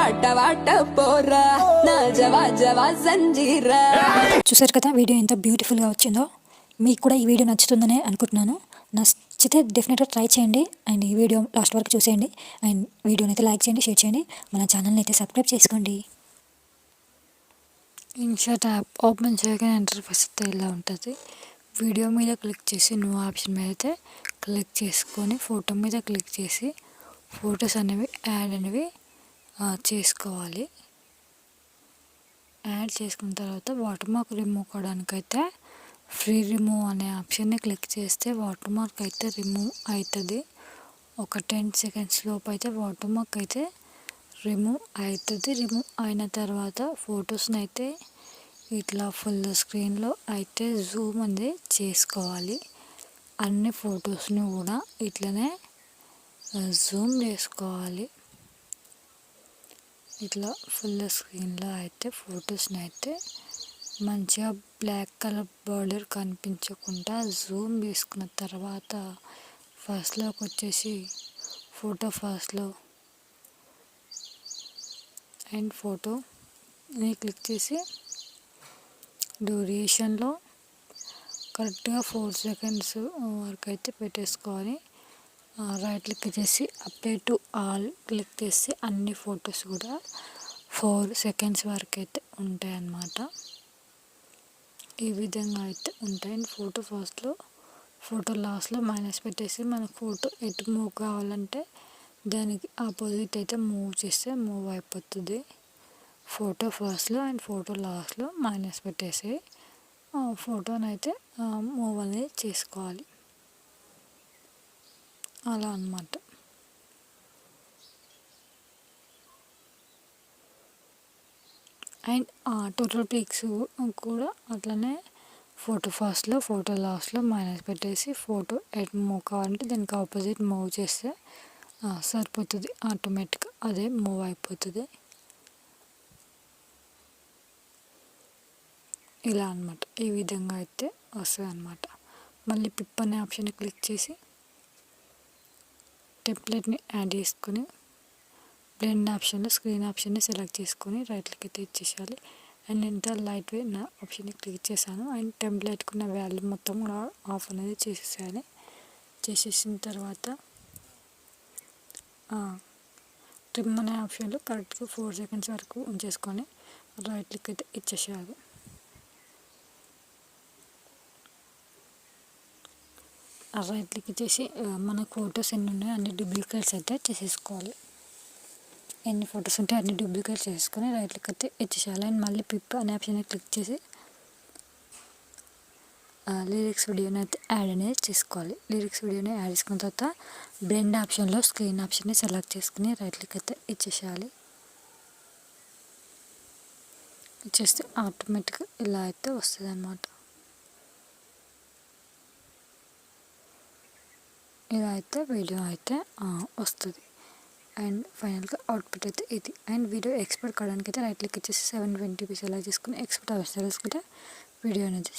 వాట వాట పోరా నా జవా జవా సంజీరా. చూసారు కదా వీడియో ఎంత బ్యూటిఫుల్గా వచ్చిందో. మీకు కూడా ఈ వీడియో నచ్చుతుందనే అనుకుంటున్నాను. నచ్చితే డెఫినెట్గా ట్రై చేయండి అండ్ ఈ వీడియో లాస్ట్ వరకు చూసేయండి అండ్ వీడియోని అయితే లైక్ చేయండి, షేర్ చేయండి, మన ఛానల్ని అయితే సబ్స్క్రైబ్ చేసుకోండి. ఇన్షాట్ యాప్ ఓపెన్ చేయగానే ఇంటర్ఫేస్ అయితే ఇలా ఉంటుంది. వీడియో మీద క్లిక్ చేసి న్యూ ఆప్షన్ మీద అయితే క్లిక్ చేసుకొని ఫోటో మీద క్లిక్ చేసి ఫొటోస్ అనేవి యాడ్ అనేవి చేసుకోవాలి. యాడ్ చేసుకున్న తర్వాత వాటర్ మార్క్ రిమూవ్ కావడానికైతే ఫ్రీ రిమూవ్ అనే ఆప్షన్ని క్లిక్ చేస్తే వాటర్ మార్క్ అయితే రిమూవ్ అవుతుంది. ఒక 10 seconds లోపు అయితే వాటర్ మార్క్ అయితే రిమూవ్ అవుతుంది. రిమూవ్ అయిన తర్వాత ఫొటోస్ని అయితే ఇట్లా ఫుల్ స్క్రీన్లో అయితే జూమ్ అనేది చేసుకోవాలి. అన్ని ఫొటోస్ని కూడా ఇట్లనే జూమ్ చేసుకోవాలి. ఇట్లా ఫుల్ స్క్రీన్లో అయితే ఫొటోస్ని అయితే మంచిగా బ్లాక్ కలర్ బార్డర్ కనిపించకుండా జూమ్ చేసుకున్న తర్వాత ఫస్ట్లోకి వచ్చేసి ఫోటో ఫస్ట్లో అండ్ ఫోటోని క్లిక్ చేసి డ్యూరేషన్లో కరెక్ట్గా 4 seconds వరకు అయితే పెట్టేసుకోవాలి. రైట్ క్లిక్ చేసి అప్లై టు ఆల్ క్లిక్ చేసి అన్ని ఫొటోస్ కూడా 4 seconds వరకు అయితే ఉంటాయి అన్నమాట. ఈ విధంగా అయితే ఉంటాయి. ఫోటో ఫస్ట్లో ఫోటో లాస్ట్లో మైనస్ పెట్టేసి మనకు ఫోటో ఎటు మూవ్ కావాలంటే దానికి ఆపోజిట్ అయితే మూవ్ చేస్తే మూవ్ అయిపోతుంది. ఫోటో ఫస్ట్లో అండ్ ఫోటో లాస్ట్లో మైనస్ పెట్టేసి ఫోటోని అయితే మూవ్ అనేది చేసుకోవాలి. అలా అన్నమాట. అండ్ టోటల్ పిక్స్ కూడా అట్లనే ఫోటో ఫస్ట్లో ఫోటో లాస్ట్లో మైనస్ పెట్టేసి ఫోటో ఎట్ మూవ్ కావాలంటే దానికి ఆపోజిట్ మూవ్ చేస్తే సరిపోతుంది. ఆటోమేటిక్గా అదే మూవ్ అయిపోతుంది. ఇలా అన్నమాట. ఈ విధంగా అయితే వస్తుంది అన్నమాట. మళ్ళీ పిప్ అనే ఆప్షన్ క్లిక్ చేసి టెంప్లెట్ని యాడ్ చేసుకొని బ్లెండ్ ఆప్షన్లో స్క్రీన్ ఆప్షన్ని సెలెక్ట్ చేసుకొని రైట్ క్లిక్ అయితే ఇచ్చేసేయాలి. అండ్ ఎంత లైట్ వే నా ఆప్షన్ని క్లిక్ చేశాను అండ్ టెంప్లెట్కున్న వాల్యూ మొత్తం కూడా ఆఫ్ అనేది చేసేసేయాలి. చేసేసిన తర్వాత ట్రిమ్ అనే ఆప్షన్లో కరెక్ట్గా 4 seconds వరకు ఉంచేసుకొని రైట్ క్లిక్ అయితే ఇచ్చేసేయాలి. రైట్ క్లిక్ చేసి మన ఫొటోస్ ఎన్ని ఉన్నాయో అన్ని డూప్లికేట్స్ అయితే చేసేసుకోవాలి. ఎన్ని ఫొటోస్ ఉంటే అన్ని డూప్లికేట్ చేసుకొని రైట్ క్లిక్ అయితే ఇచ్చేసేయాలి. అండ్ మళ్ళీ పిప్ అనే ఆప్షన్ క్లిక్ చేసి లిరిక్స్ వీడియోని అయితే యాడ్ అనేది చేసుకోవాలి. లిరిక్స్ వీడియోని యాడ్ చేసుకున్న తర్వాత బ్లెండ్ ఆప్షన్లో స్క్రీన్ ఆప్షన్ని సెలెక్ట్ చేసుకుని రైట్ క్లిక్ అయితే ఇచ్చేసేయాలి. ఇచ్చేస్తే ఆటోమేటిక్గా ఇలా అయితే వస్తుంది అన్నమాట. ఇలా అయితే వీడియో అయితే వస్తుంది. అండ్ ఫైనల్గా అవుట్పుట్ అయితే ఇది. అండ్ వీడియో ఎక్స్పోర్ట్ కావడానికి అయితే రైట్ క్లిక్ ఇచ్చేసి 720p అలా చేసుకుని ఎక్స్పోర్ట్ అవసరం చేసుకుంటే వీడియో అనేది